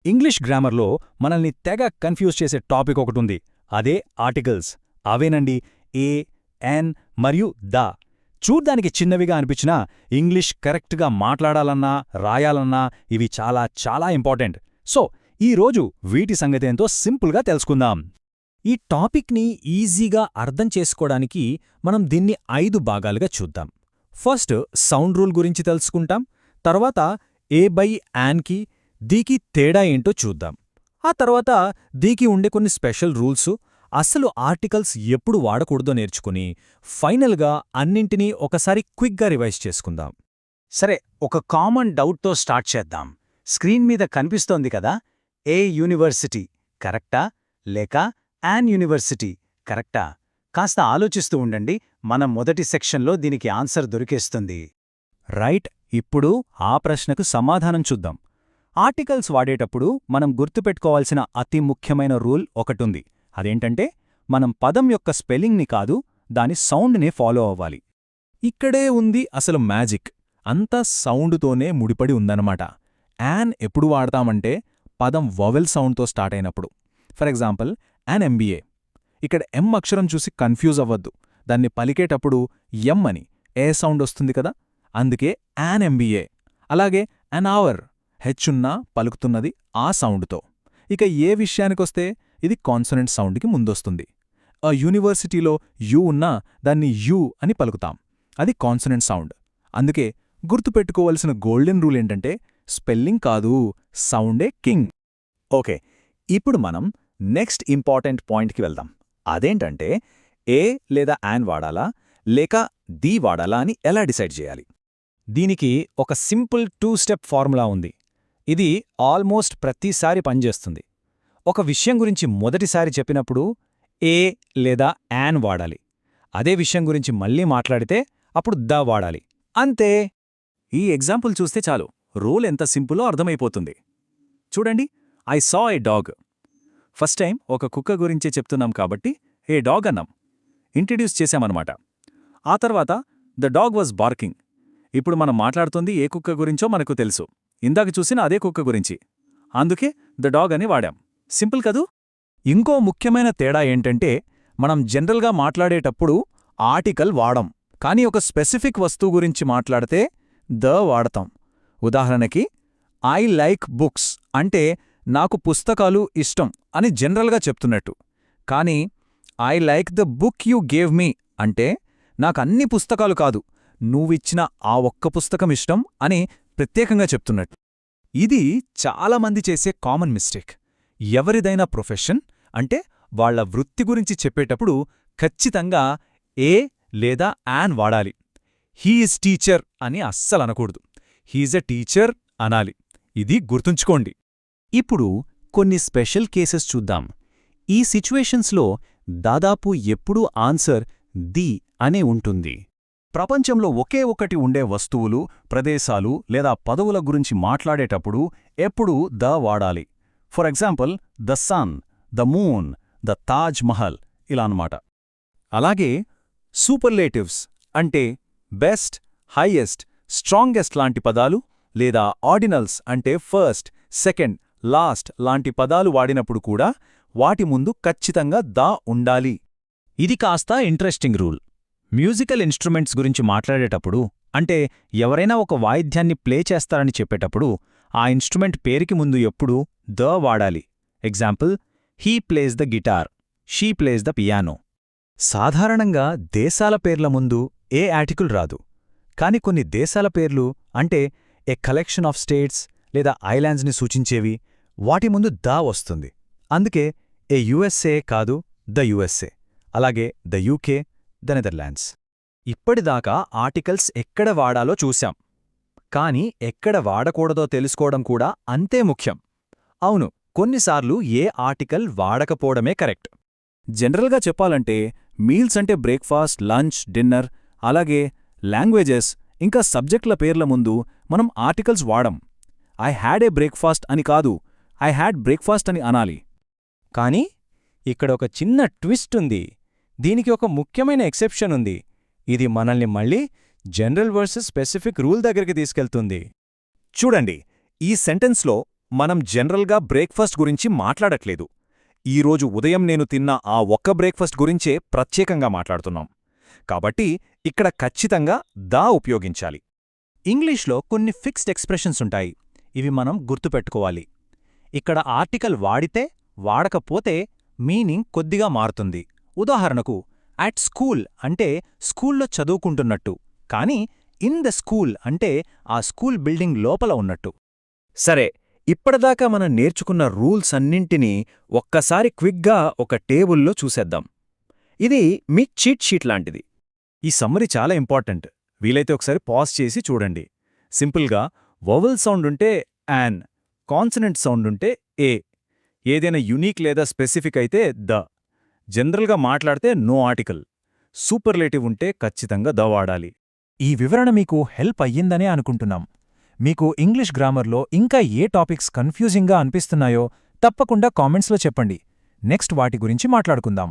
English గ్రామర్లో మనల్ని తెగ confuse చేసే టాపిక్ ఒకటుంది. అదే ఆర్టికల్స్. అవేనండి ఏ, ఎన్ మరియు ద. చూడ్డానికి చిన్నవిగా అనిపించినా ఇంగ్లీష్ కరెక్ట్గా మాట్లాడాలన్నా రాయాలన్నా ఇవి చాలా చాలా ఇంపార్టెంట్. సో ఈరోజు వీటి సంగతేంతో సింపుల్గా తెలుసుకుందాం. ఈ టాపిక్ని ఈజీగా అర్థం చేసుకోవడానికి మనం దీన్ని 5 భాగాలుగా చూద్దాం. ఫస్ట్ సౌండ్ రూల్ గురించి తెలుసుకుంటాం. తర్వాత ఏ బై యాన్కి దీకి తేడా ఏంటో చూద్దాం. ఆ తర్వాత దీకి ఉండే కొన్ని స్పెషల్ రూల్సు, అసలు ఆర్టికల్స్ ఎప్పుడు వాడకూడదో నేర్చుకుని ఫైనల్గా అన్నింటినీ ఒకసారి క్విక్గా రివైజ్ చేసుకుందాం. సరే, ఒక కామన్ డౌట్తో స్టార్ట్ చేద్దాం. స్క్రీన్ మీద కనిపిస్తోంది కదా, ఏ యూనివర్సిటీ కరెక్టా లేక యాన్ యూనివర్సిటీ కరెక్టా? కాస్త ఆలోచిస్తూ ఉండండి, మన మొదటి సెక్షన్లో దీనికి ఆన్సర్ దొరికేస్తుంది. రైట్. ఇప్పుడు ఆ ప్రశ్నకు సమాధానం చూద్దాం. ఆర్టికల్స్ వాడేటప్పుడు మనం గుర్తుపెట్టుకోవాల్సిన అతి ముఖ్యమైన రూల్ ఒకటుంది. అదేంటంటే మనం పదం యొక్క స్పెల్లింగ్ని కాదు, దాని సౌండ్నే ఫాలో అవ్వాలి. ఇక్కడే ఉంది అసలు మ్యాజిక్. అంతా సౌండుతోనే ముడిపడి ఉందన్నమాట. యాన్ ఎప్పుడు వాడతామంటే పదం వొవెల్ సౌండ్తో స్టార్ట్ అయినప్పుడు. For example, an MBA. ఇక్కడ ఎం అక్షరం చూసి కన్ఫ్యూజ్ అవ్వద్దు. దాన్ని పలికేటప్పుడు ఎం అని ఏ సౌండ్ వస్తుంది కదా, అందుకే యాన్ ఎంబీఏ. అలాగే అన్ అవర్, హెచ్చున్నా పలుకుతున్నది ఆ సౌండ్తో. ఇక ఏ విషయానికొస్తే ఇది కాన్సనెంట్ సౌండ్కి ముందొస్తుంది. ఆ యూనివర్సిటీలో యూ ఉన్నా దాన్ని యూ అని పలుకుతాం, అది కాన్సనెంట్ సౌండ్. అందుకే గుర్తుపెట్టుకోవలసిన గోల్డెన్ రూల్ ఏంటంటే స్పెల్లింగ్ కాదు, సౌండే కింగ్. ఓకే, ఇప్పుడు మనం నెక్స్ట్ ఇంపార్టెంట్ పాయింట్కి వెళ్దాం. అదేంటంటే ఏ లేదా యాన్ వాడాలా లేక ది వాడాలా అని ఎలా డిసైడ్ చేయాలి. దీనికి ఒక సింపుల్ 2 స్టెప్ ఫార్ములా ఉంది. ఇది ఆల్మోస్ట్ ప్రతిసారి పనిచేస్తుంది. ఒక విషయం గురించి మొదటిసారి చెప్పినప్పుడు ఏ లేదా యాన్ వాడాలి. అదే విషయం గురించి మళ్ళీ మాట్లాడితే అప్పుడు ద వాడాలి. అంతే. ఈ ఎగ్జాంపుల్ చూస్తే చాలు రూల్ ఎంత సింపులో అర్థమైపోతుంది. చూడండి, I saw A dog. First time ఒక కుక్క గురించే చెప్తున్నాం కాబట్టి ఏ డాగ్ అన్నాం, ఇంట్రడ్యూస్ చేశామన్నమాట. ఆ తర్వాత ద డాగ్ వాజ్ బార్కింగ్. ఇప్పుడు మనం మాట్లాడుతుంది ఏ కుక్క గురించో మనకు తెలుసు, ఇందాక చూసిన అదే కుక్క గురించి, అందుకే ద డాగ్ అని వాడాం. సింపుల్ కదూ. ఇంకో ముఖ్యమైన తేడా ఏంటంటే మనం జనరల్గా మాట్లాడేటప్పుడు ఆర్టికల్ వాడం, కానీ ఒక స్పెసిఫిక్ వస్తువు గురించి మాట్లాడితే ద వాడతాం. ఉదాహరణకి ఐ లైక్ బుక్స్ అంటే నాకు పుస్తకాలు ఇష్టం అని జనరల్గా చెప్తున్నట్టు. కానీ I like the book you gave me అంటే నాకన్ని పుస్తకాలు కాదు, నువ్విచ్చిన ఆ ఒక్క పుస్తకం ఇష్టం అని ప్రత్యేకంగా చెప్తున్నట్టు. ఇది చాలామంది చేసే కామన్ మిస్టేక్. ఎవరిదైనా ప్రొఫెషన్ అంటే వాళ్ల వృత్తి గురించి చెప్పేటప్పుడు ఖచ్చితంగా ఏ లేదా యాన్ వాడాలి. హీ ఈజ్ టీచర్ అని అస్సలనకూడదు, హీజ్ ఎ టీచర్ అనాలి. ఇది గుర్తుంచుకోండి. ఇప్పుడు కొన్ని స్పెషల్ కేసెస్ చూద్దాం. ఈ సిచ్యువేషన్స్లో దాదాపు ఎప్పుడూ ఆన్సర్ ది అనే ఉంటుంది. ప్రపంచంలో ఒకే ఒకటి ఉండే వస్తువులు, ప్రదేశాలు లేదా పదవుల గురించి మాట్లాడేటప్పుడు ఎప్పుడూ ద వాడాలి. For example, the sun, the moon, the Taj Mahal ఇలా అన్నమాట. అలాగే సూపర్లేటివ్స్ అంటే బెస్ట్, హైయెస్ట్, స్ట్రాంగెస్ట్ లాంటి పదాలు లేదా ఆర్డినల్స్ అంటే ఫస్ట్, సెకండ్, లాస్ట్ లాంటి పదాలు వాడినప్పుడు కూడా వాటి ముందు ఖచ్చితంగా ద ఉండాలి. ఇది కాస్త ఇంట్రెస్టింగ్ రూల్. మ్యూజికల్ ఇన్స్ట్రుమెంట్స్ గురించి మాట్లాడేటప్పుడు అంటే ఎవరైనా ఒక వాయిద్యాన్ని ప్లే చేస్తారని చెప్పేటప్పుడు ఆ ఇన్స్ట్రుమెంట్ పేరుకి ముందు ఎప్పుడూ ద వాడాలి. Example, he plays the guitar, she place the piano. సాధారణంగా దేశాల పేర్ల ముందు ఏ ఆర్టికల్ రాదు, కాని కొన్ని దేశాల పేర్లు అంటే ఏ కలెక్షన్ ఆఫ్ స్టేట్స్ లేదా ఐలాండ్స్ని సూచించేవి, వాటి ముందు ద వస్తుంది. అందుకే ఏ యుఎస్ఏ కాదు, ద యుఎస్ఏ. అలాగే ద యూకే, ద నెదర్లాండ్స్. ఇప్పటిదాకా ఆర్టికల్స్ ఎక్కడ వాడాలో చూశాం, కానీ ఎక్కడ వాడకూడదో తెలుసుకోవడం కూడా అంతే ముఖ్యం. అవును, కొన్నిసార్లు ఏ ఆర్టికల్ వాడకపోవడమే కరెక్ట్. జనరల్గా చెప్పాలంటే మీల్స్ అంటే బ్రేక్ఫాస్ట్, లంచ్, డిన్నర్, అలాగే లాంగ్వేజెస్ ఇంకా సబ్జెక్టుల పేర్ల ముందు మనం ఆర్టికల్స్ వాడం. ఐ హ్యాడ్ ఏ బ్రేక్ఫాస్ట్ అని కాదు, ఐ హ్యాడ్ బ్రేక్ఫాస్ట్ అని అనాలి. కానీ ఇక్కడ ఒక చిన్న ట్విస్ట్ ఉంది. దీనికి ఒక ముఖ్యమైన ఎక్సెప్షన్ ఉంది. ఇది మనల్ని మళ్ళీ జనరల్ వర్సెస్ స్పెసిఫిక్ రూల్ దగ్గరికి తీసుకెళ్తుంది. చూడండి, ఈ సెంటెన్స్లో మనం జనరల్గా బ్రేక్ఫాస్ట్ గురించి మాట్లాడట్లేదు. ఈరోజు ఉదయం నేను తిన్న ఆ ఒక్క బ్రేక్ఫాస్ట్ గురించే ప్రత్యేకంగా మాట్లాడుతున్నాం. కాబట్టి ఇక్కడ ఖచ్చితంగా దా ఉపయోగించాలి. ఇంగ్లీష్లో కొన్ని ఫిక్స్డ్ ఎక్స్ప్రెషన్స్ ఉంటాయి. ఇవి మనం గుర్తుపెట్టుకోవాలి. ఇక్కడ ఆర్టికల్ వాడితే, వాడకపోతే మీనింగ్ కొద్దిగా మారుతుంది. ఉదాహరణకు, అట్ స్కూల్ అంటే స్కూల్లో చదువుకుంటున్నట్టు, కానీ ఇన్ ద స్కూల్ అంటే ఆ స్కూల్ బిల్డింగ్ లోపల ఉన్నట్టు. సరే, ఇప్పటిదాకా మనం నేర్చుకున్న రూల్స్ అన్నింటినీ ఒక్కసారి క్విక్గా ఒక టేబుల్లో చూసేద్దాం. ఇది మీ చీట్ షీట్ లాంటిది. ఈ సమ్మరీ చాలా ఇంపార్టెంట్. వీలైతే ఒకసారి పాజ్ చేసి చూడండి. సింపుల్గా వొవెల్ సౌండ్ ఉంటే యాన్, కాన్సనెంట్ సౌండ్ ఉంటే ఏ, ఏదైనా యునీక్ లేదా స్పెసిఫిక్ అయితే ద, జనరల్గా మాట్లాడితే నో ఆర్టికల్, సూపర్లేటివ్ ఉంటే ఖచ్చితంగా ద వాడాలి. ఈ వివరణ మీకు హెల్ప్ అయ్యిందనే అనుకుంటున్నాం. మీకు ఇంగ్లీష్ గ్రామర్లో ఇంకా ఏ టాపిక్స్ కన్ఫ్యూజింగ్గా అనిపిస్తున్నాయో తప్పకుండా కామెంట్స్లో చెప్పండి. నెక్స్ట్ వాటి గురించి మాట్లాడుకుందాం.